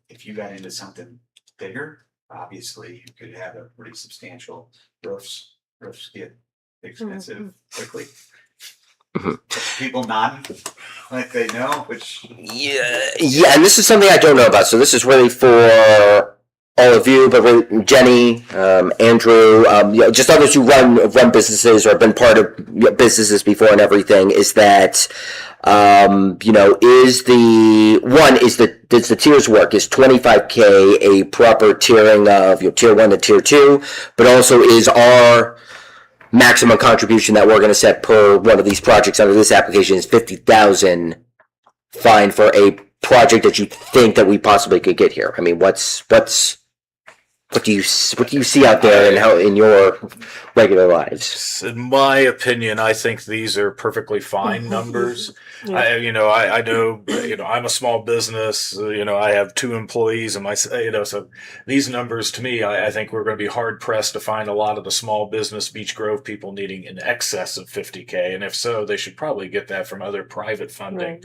If you got into something bigger, obviously you could have a pretty substantial roofs get expensive quickly. People nodding like they know, which Yeah, and this is something I don't know about. So this is really for all of you, but really Jenny, Andrew, just others who run businesses or have been part of businesses before and everything. Is that does the tiers work? Is 25K a proper tiering of tier 1 to tier 2? But also, is our maximum contribution that we're going to set per one of these projects under this application is 50,000 fine for a project that you think that we possibly could get here? I mean, what do you see out there and how in your regular lives? In my opinion, I think these are perfectly fine numbers. Yeah. I know, I'm a small business, I have 2 employees and so these numbers to me, I think we're going to be hard pressed to find a lot of the small business Beech Grove people needing in excess of 50K. And if so, they should probably get that from other private funding. Right.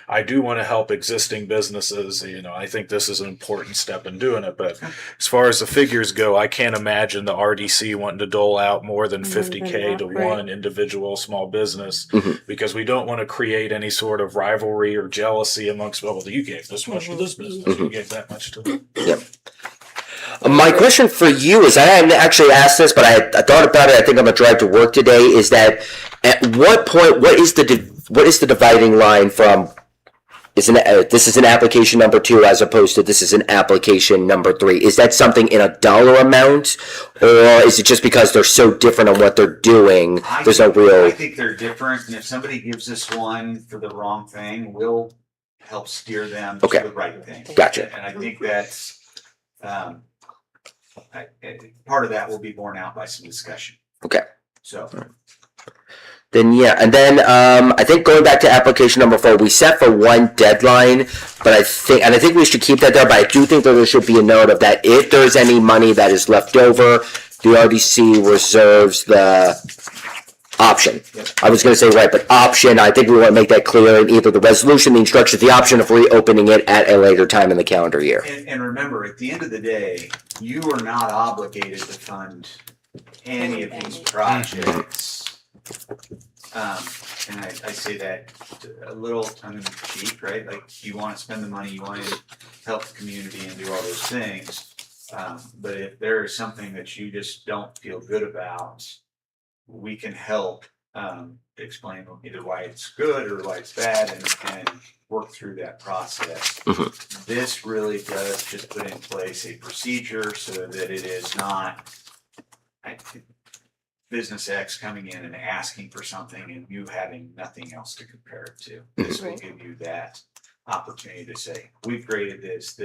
I do want to help existing businesses. I think this is an important step in doing it. But as far as the figures go, I can't imagine the RDC wanting to dole out more than 50K to Right. one individual small business, Mhm. because we don't want to create any sort of rivalry or jealousy amongst, you gave this much to this business, you gave that much to. Yep. My question for you is, I hadn't actually asked this, but I thought about it. I think I'm gonna drive to work today. Is that at what point? What is the dividing line from? This is an application number 2 as opposed to this is an application number 3. Is that something in a dollar amount, or is it just because they're so different on what they're doing? There's no real. I think they're different, and if somebody gives us one for the wrong thing, we'll help steer them Okay. to the right thing. Gotcha. And I think that's part of that will be borne out by some discussion. Okay. So. Then yeah, and then I think going back to application number 4, we set for one deadline, but I think we should keep that there. But I do think that there should be a note of that if there's any money that is left over, the RDC reserves the option. I was going to say right, but option. I think we want to make that clear in either the resolution, the instructions, the option of reopening it at a later time in the calendar year. And remember, at the end of the day, you are not obligated to fund any of these projects. And I say that a little tongue in cheek, right? Like, you want to spend the money, you want to help the community and do all those things. But if there is something that you just don't feel good about, we can help explain either why it's good or why it's bad, and work through that process. Mhm. This really does just put in place a procedure so that it is not business X coming in and asking for something and you having nothing else to compare it to. This will give you that opportunity to say, we've graded this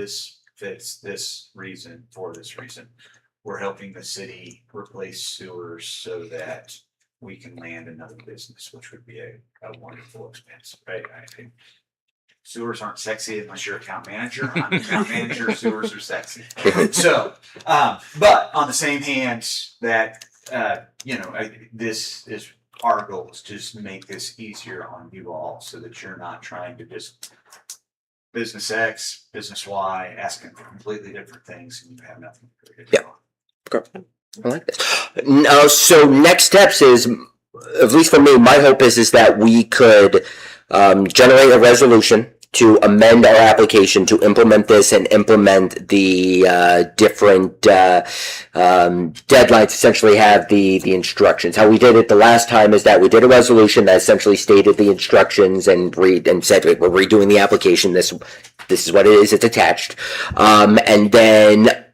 fits this reason for this reason. We're helping the city replace sewers so that we can land another business, which would be a wonderful expense, right? I think sewers aren't sexy unless you're account manager. I'm account manager, sewers are sexy. So, but on the same hand, that this is our goal, is just make this easier on you all so that you're not trying to just business X, business Y, asking for completely different things and you have nothing to do. I like this. So next steps is, at least for me, my hope is that we could generate a resolution to amend our application to implement this and implement the different deadlines, essentially have the instructions. How we did it the last time is that we did a resolution that essentially stated the instructions and said we're redoing the application. This is what it is. It's attached. And then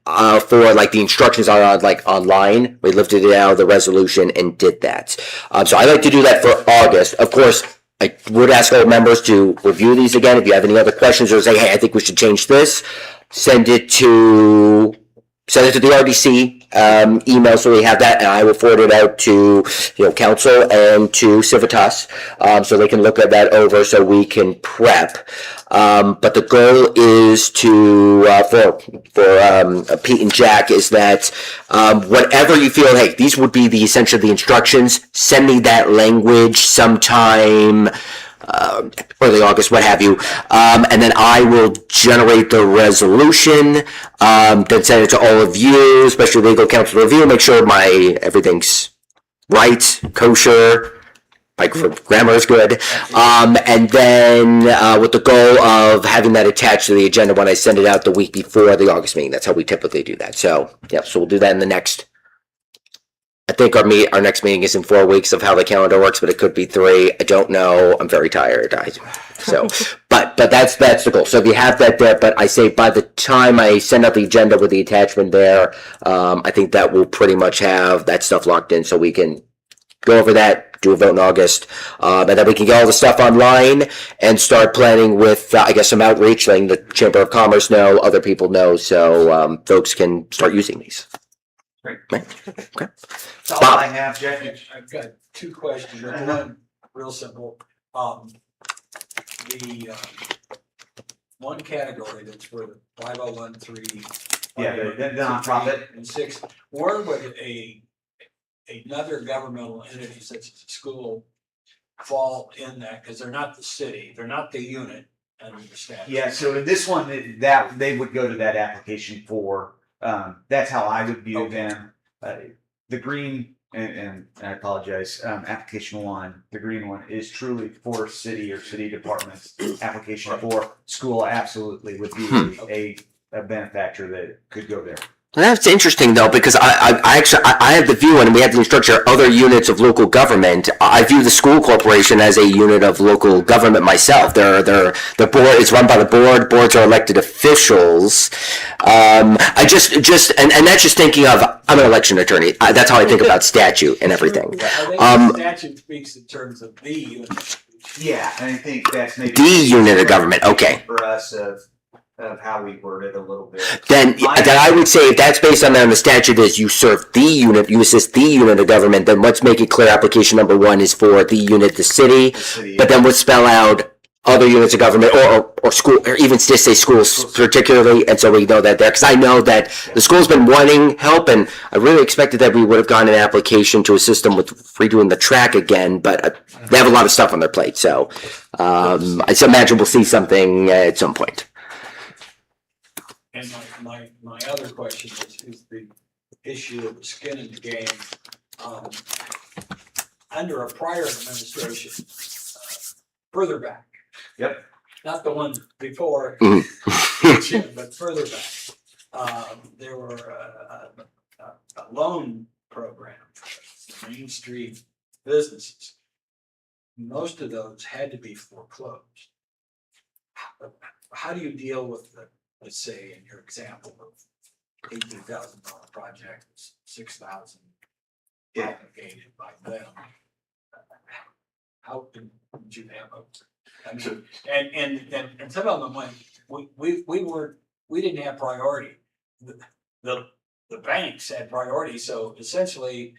for like the instructions are like online, we lifted it out of the resolution and did that. So I like to do that for August. Of course, I would ask our members to review these again. If you have any other questions or say, hey, I think we should change this, send it to the RDC email so we have that, and I will forward it out to council and to Civitas so they can look at that over so we can prep. But the goal is to for Pete and Jack is that whatever you feel, hey, these would be essentially the instructions. Send me that language sometime. Early August, what have you, and then I will generate the resolution, then send it to all of you, especially legal counsel review, make sure everything's right, kosher, my grammar is good, and then with the goal of having that attached to the agenda when I send it out the week before the August meeting. That's how we typically do that. So we'll do that in the next. I think our next meeting is in 4 weeks of how the calendar works, but it could be 3. I don't know. I'm very tired. But that's the goal. So if you have that there, but I say by the time I send out the agenda with the attachment there, I think that we'll pretty much have that stuff locked in so we can go over that, do a vote in August, and then we can get all the stuff online and start planning with, I guess, some outreach, letting the Chamber of Commerce know, other people know, so folks can start using these. Great. Right. Okay. That's all Bob. I have, Jack. I've got 2 questions. One, real simple. The one category that's for the 5013. Yeah, the nonprofit. And 6, where would another governmental entity such as a school fall in that? Because they're not the city, they're not the unit under the statute. Yeah, so in this one, that they would go to that application for, that's how I would view them. The green, and I apologize, application 1, the green one is truly for city or city departments. Application 4, school absolutely would be a benefactor that could go there. Well, that's interesting though, because I have the view, and we have the structure other units of local government. I view the school corporation as a unit of local government myself. The board is run by the board. Boards are elected officials. I just and that's just thinking of, I'm an election attorney. That's how I think about statute and everything. I think the statute speaks in terms of the unit. Yeah, and I think that's maybe The unit of government. Okay. for us of how we word it a little bit. Then I would say if that's based on the statute is you serve the unit, you assist the unit of government, then let's make it clear application number 1 is for the unit, the city, but then let's spell out other units of government or school, or even just say schools particularly, and so we know that there, because I know that the school's been wanting help, and I really expected that we would have gotten an application to assist them with redoing the track again, but they have a lot of stuff on their plate, so I just imagine we'll see something at some point. And my other question is the issue of the skin in the game. Under a prior administration, further back. Yep. Not the one before, but further back. There were a loan program for Main Street businesses. Most of those had to be foreclosed. How do you deal with the, let's say, in your example of $18,000 project, 6,000 obligated by them? How did you have a? I mean, and some of them went. We didn't have priority. The banks had priority, so essentially.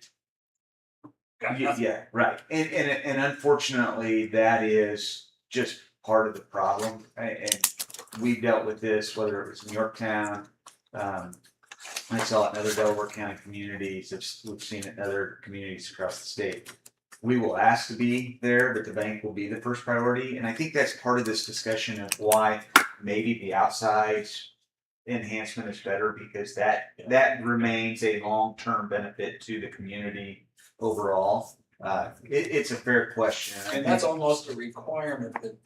Yeah, right. And unfortunately, that is just part of the problem. And we dealt with this, whether it was in Yorktown, I saw it in other Delaware County communities. We've seen it in other communities across the state. We will ask to be there, but the bank will be the first priority. And I think that's part of this discussion of why maybe the outside enhancement is better, because that remains a long-term benefit to the community overall. It's a fair question. And that's almost a requirement that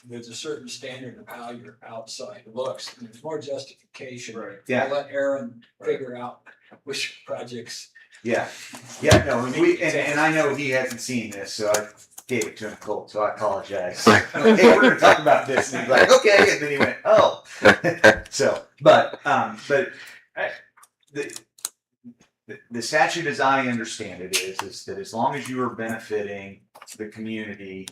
there's a certain standard of how your outside looks. And there's more justification. Right. Yeah. I'll let Aaron figure out which projects. Yeah, no, and I know he hasn't seen this, so I gave it to him cold, so I apologize. Hey, we're gonna talk about this, and he's like, okay, and then he went, oh. So, but the statute, as I understand it, is that as long as you are benefiting the community,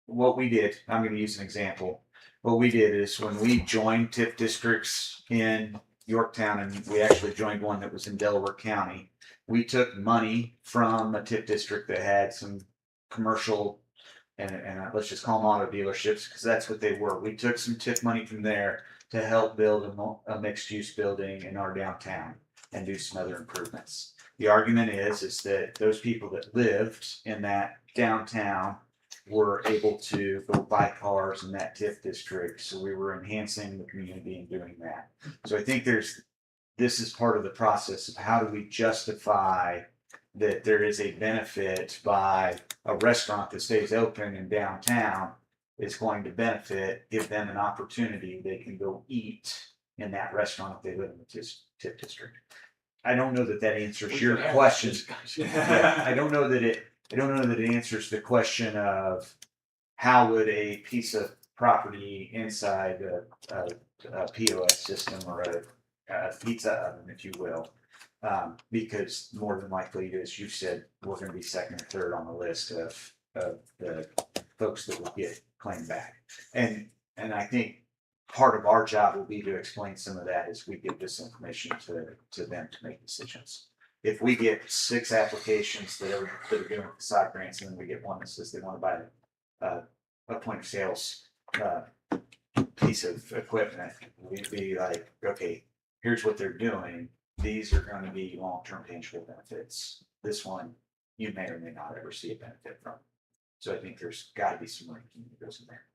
what we did, I'm gonna use an example. What we did is when we joined TIF districts in Yorktown, and we actually joined one that was in Delaware County, we took money from a TIF district that had some commercial, and let's just call them auto dealerships, because that's what they were. We took some TIF money from there to help build a mixed-use building in our downtown and do some other improvements. The argument is that those people that lived in that downtown were able to go buy cars in that TIF district, so we were enhancing the community and doing that. So I think this is part of the process of how do we justify that there is a benefit by a restaurant that stays open in downtown is going to benefit, give them an opportunity, they can go eat in that restaurant if they live in the TIF district. I don't know that answers your question. Yeah, I don't know that it answers the question of how would a piece of property inside a POS system or a pizza oven, if you will, because more than likely, as you said, we're going to be second or third on the list of the folks that will get claimed back. And I think part of our job will be to explain some of that as we give this information to them to make decisions. If we get 6 applications that are doing facade grants, and then we get one that says they want to buy a point of sales piece of equipment, we'd be like, okay, here's what they're doing. These are going to be long-term tangible benefits. This one, you may or may not ever see a benefit from. So I think there's got to be some ranking that goes in there.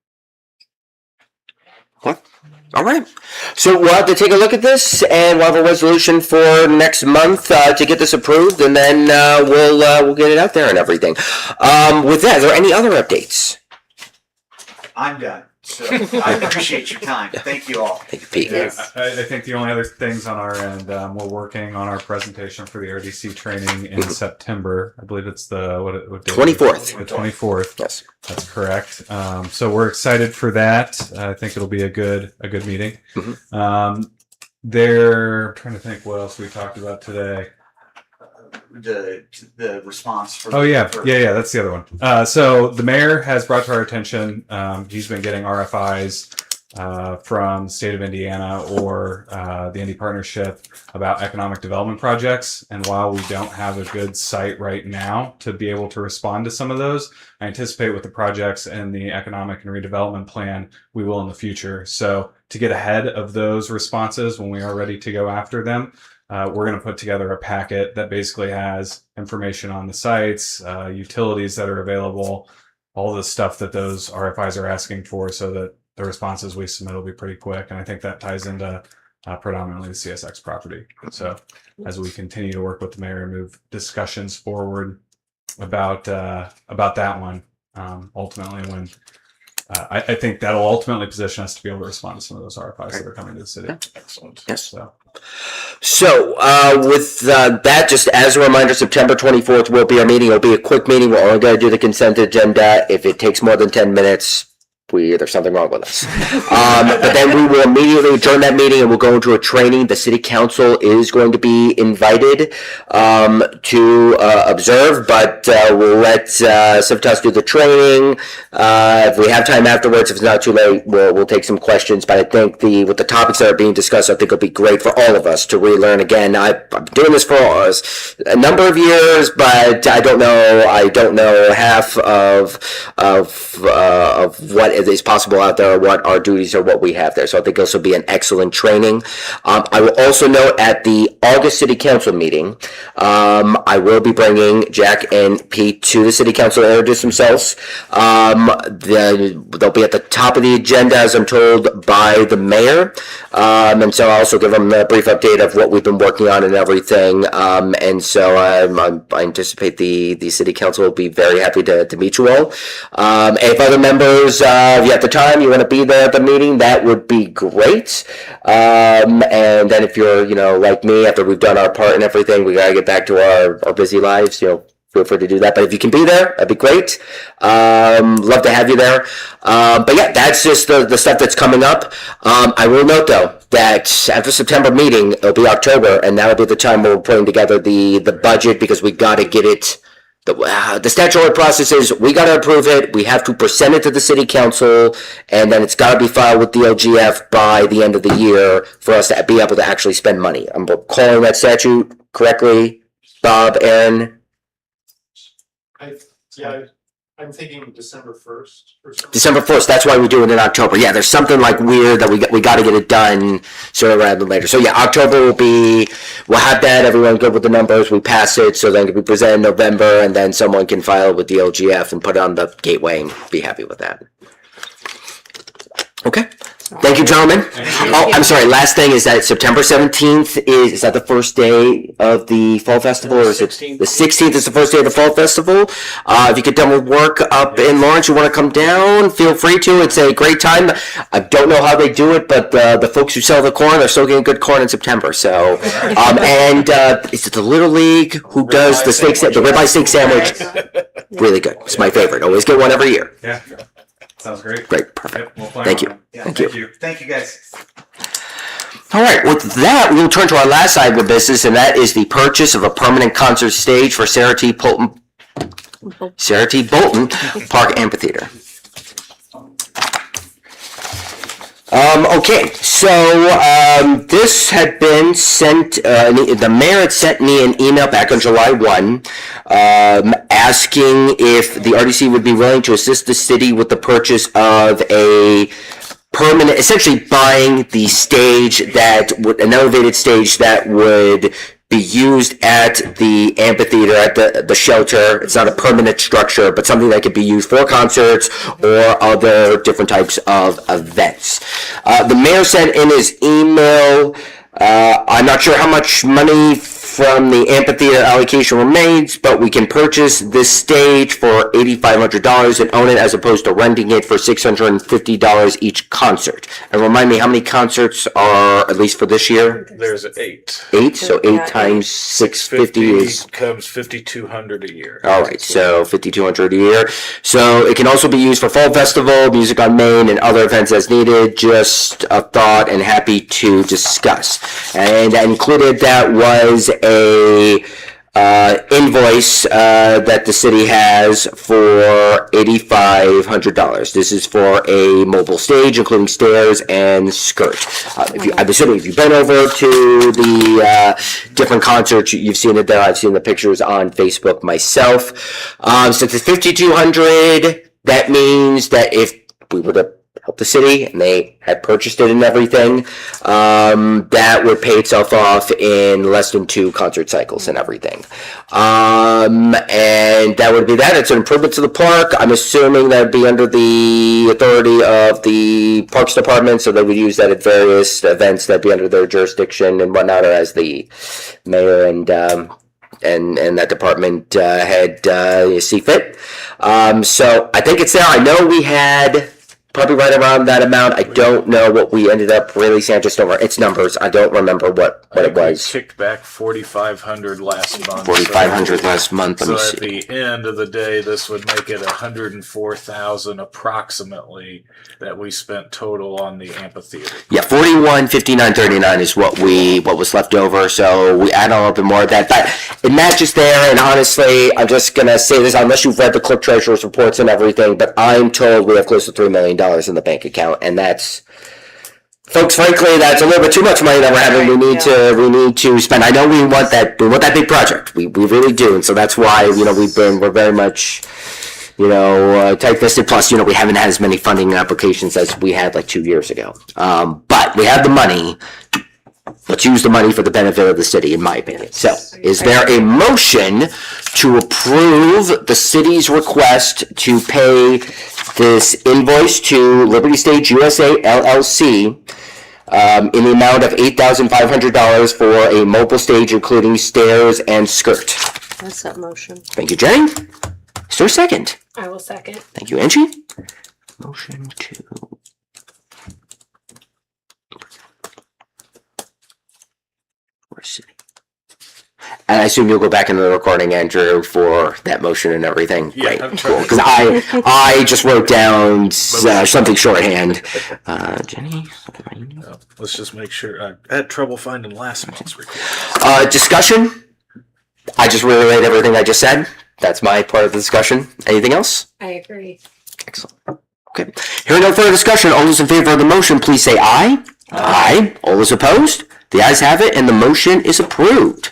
All right. So we'll have to take a look at this, and we'll have a resolution for next month to get this approved, and then we'll get it out there and everything. With that, are there any other updates? I'm done. So I appreciate your time. Thank you all. Thank you, Pete. Yeah, I think the only other things on our end, we're working on our presentation for the RDC training in September. I believe it's the what day? 24th. The 24th. Yes. That's correct. So we're excited for that. I think it'll be a good meeting. I'm trying to think what else we talked about today. The response for That's the other one. So the mayor has brought to our attention, he's been getting RFIs from the state of Indiana or the Indy Partnership about economic development projects. And while we don't have a good site right now to be able to respond to some of those, I anticipate with the projects and the economic and redevelopment plan, we will in the future. So to get ahead of those responses when we are ready to go after them, we're going to put together a packet that basically has information on the sites, utilities that are available, all the stuff that those RFIs are asking for, so that the responses we submit will be pretty quick. And I think that ties into predominantly the CSX property. So as we continue to work with the mayor and move discussions forward about that one, ultimately when I think that'll ultimately position us to be able to respond to some of those RFIs that are coming to the city. Excellent. Yes. So with that, just as a reminder, September 24th will be our meeting. It'll be a quick meeting. We're only going to do the consent agenda. If it takes more than 10 minutes, there's something wrong with us. But then we will immediately adjourn that meeting and we'll go into a training. The city council is going to be invited to observe, but we'll let Civitas do the training. If we have time afterwards, if it's not too late, we'll take some questions. But I think with the topics that are being discussed, I think it'll be great for all of us to relearn again. I've been doing this for a number of years, but I don't know half of what is possible out there, what our duties are, what we have there. So I think this will be an excellent training. I will also note at the August City Council meeting, I will be bringing Jack and Pete to the City Council to introduce themselves. They'll be at the top of the agenda, as I'm told, by the mayor. And so I'll also give them a brief update of what we've been working on and everything. And so I anticipate the City Council will be very happy to meet you all. If other members, if you have the time, you want to be there at the meeting, that would be great. And then if you're, like me, after we've done our part and everything, we got to get back to our busy lives, feel free to do that. But if you can be there, that'd be great. Love to have you there. But yeah, that's just the stuff that's coming up. I will note though that after September meeting, it'll be October, and that'll be the time where we're putting together the budget, because we got to get it. The statutory process is we got to approve it. We have to present it to the city council, and then it's got to be filed with the LGF by the end of the year for us to be able to actually spend money. I'm calling that statute correctly, Bob, Aaron. I'm thinking December 1st or something. December 1st. That's why we do it in October. Yeah, there's something like weird that we got to get it done sooner rather than later. So yeah, October we'll have that. Everyone good with the numbers. We pass it, so then it can be presented in November, and then someone can file it with the LGF and put it on the gateway and be happy with that. Okay. Thank you, gentlemen. Oh, I'm sorry. Last thing is that September 17th is that the first day of the Fall Festival, or is it the 16th is the first day of the Fall Festival? If you get done with work up in Lawrence, you want to come down, feel free to. It's a great time. I don't know how they do it, but the folks who sell the corn are still getting good corn in September. So, and is it the Little League who does the ribeye steak sandwich? Really good. It's my favorite. Always get one every year. Yeah. Sounds great. Great. Perfect. Yep, we'll Thank you. Yeah, Thank you. Thank you, guys. All right, with that, we'll turn to our last side of the business, and that is the purchase of a permanent concert stage for Sarah T. Bolton Park Amphitheater. Okay, so this had been sent, the mayor had sent me an email back on July 1 asking if the RDC would be willing to assist the city with the purchase of a permanent, essentially buying the stage an elevated stage that would be used at the amphitheater, at the shelter. It's not a permanent structure, but something that could be used for concerts or other different types of events. The mayor said in his email, I'm not sure how much money from the amphitheater allocation remains, but we can purchase this stage for $8,500 and own it as opposed to renting it for $650 each concert. And remind me, how many concerts are, at least for this year? There's 8. 8, so 8 Yeah, times 650 is... Comes $5,200 a year. All right, so $5,200 a year. So it can also be used for Fall Festival, Music on Main, and other events as needed. Just a thought and happy to discuss. And included that was a invoice that the city has for $8,500. This is for a mobile stage, including stairs and skirt. I'm assuming if you've been over to the different concerts, you've seen it there. I've seen the pictures on Facebook myself. Since it's $5,200, that means that if we were to help the city and they had purchased it and everything, that would pay itself off in less than 2 concert cycles and everything. And that would be that. It's an improvement to the park. I'm assuming that would be under the authority of the Parks Department, so they would use that at various events that'd be under their jurisdiction and whatnot, or as the mayor and that department head see fit. So I think it's there. I know we had probably right around that amount. I don't know what we ended up really saying. Just over its numbers. I don't remember what it was. Kicked back $4,500 last month. $4,500 last month. Let me So at see. the end of the day, this would make it $104,000 approximately that we spent total on the amphitheater. Yeah, $41,59.39 is what was left over. So we add on a little bit more of that, but it matches there. And honestly, I'm just gonna say this, unless you've read the clerk treasurer's reports and everything, but I'm told we have close to $3 million in the bank account, and that's, folks, frankly, that's a little bit too much money that we're having. We need to spend. I know we want that big project. We really do, and so that's why we're very much tight-fisted. Plus, we haven't had as many funding applications as we had like 2 years ago. But we have the money. Let's use the money for the benefit of the city, in my opinion. So, is there a motion to approve the city's request to pay this invoice to Liberty Stage USA LLC in the amount of $8,500 for a mobile stage, including stairs and skirt? That's that motion. Thank you, Jenny. Is there a second? I will second. Thank you, Angie. Motion to... City. And I assume you'll go back into the recording, Andrew, for that motion and everything. Yeah, Great, I'm cool. trying. Because I just wrote down something shorthand. Jenny, Let's just make sure. I had trouble finding last month's report. discussion. I just reiterated everything I just said. That's my part of the discussion. Anything else? I agree. Excellent. Okay. Hearing no further discussion, all those in favor of the motion, please say aye. Aye. All those opposed? The ayes have it, and the motion is approved.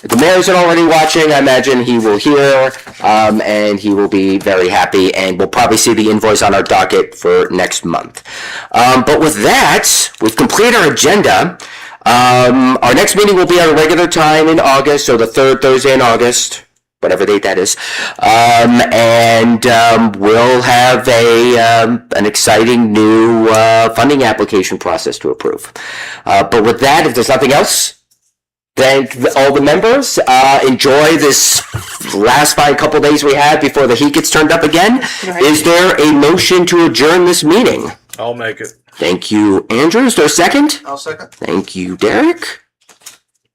If the mayor's already watching, I imagine he will hear, and he will be very happy, and we'll probably see the invoice on our docket for next month. But with that, we've completed our agenda. Our next meeting will be at a regular time in August, so the 3rd Thursday in August. Whatever date that is, and we'll have an exciting new funding application process to approve. But with that, if there's nothing else, thank all the members. Enjoy this last fine couple days we have before the heat gets turned up again. Right. Is there a motion to adjourn this meeting? I'll make it. Thank you, Andrew. Is there a second? I'll second. Thank you, Derek.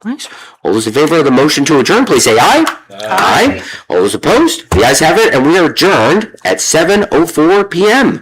Nice. All those in favor of the motion to adjourn, please say aye. Aye. All those opposed? The ayes have it, and we are adjourned at 7:04 p.m.